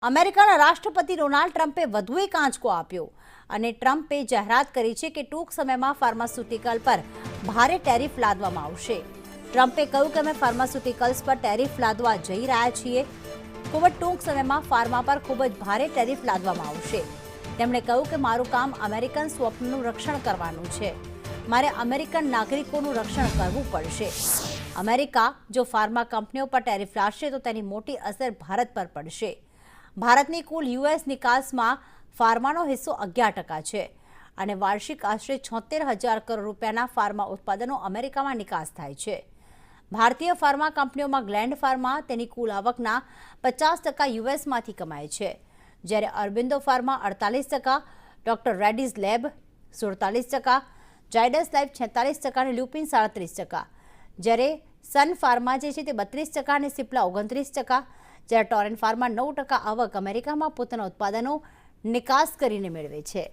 અમેરિકાના રાષ્ટ્રપતિ ડોનાલ્ડ ટ્રમ્પે વધુ એક આંચકો આપ્યો અને ટ્રમ્પે જાહેરાત કરી છે કે ટૂંક સમયમાં ફાર્માસ્યુટિકલ પર ભારે ટેરિફ લાદવામાં આવશે. ટ્રમ્પે કહ્યું કે અમે ફાર્માસ્યુટિકલ્સ પર ટેરિફ લાદવા જઈ રહ્યા છીએ. ખૂબ જ ટૂંક સમયમાં ફાર્મા પર ખૂબ જ ભારે ટેરિફ લાદવામાં આવશે. તેમણે કહ્યું કે મારું કામ અમેરિકન સ્વપ્નનું રક્ષણ કરવાનું છે. મારે અમેરિકન નાગરિકોનું રક્ષણ કરવું પડશે. અમેરિકા જો ફાર્મા કંપનીઓ પર ટેરિફ લાદશે તો તેની મોટી અસર ભારત પર પડશે. ભારતની કુલ યુએસ નિકાસમાં ફાર્માનો હિસ્સો 11% છે અને વાર્ષિક આશરે 76,000 કરોડ રૂપિયાના ફાર્મા ઉત્પાદનો અમેરિકામાં નિકાસ થાય છે. ભારતીય ફાર્મા કંપનીઓમાં ગ્લેન્ડ ફાર્મા તેની કુલ આવકના 50% યુએસમાંથી કમાય છે, જ્યારે Aurobindo pharma 48%, doctor Reddy's lab 47%, Zydus life 46% અને લ્યુપિન 37%, જ્યારે સન ફાર્મા જે છે તે 32% અને સિપ્લા 29%, જ્યારે ટોરેન્ટ ફાર્મા 9% આવક અમેરિકામાં પોતાના ઉત્પાદનો નિકાસ કરીને મેળવે છે.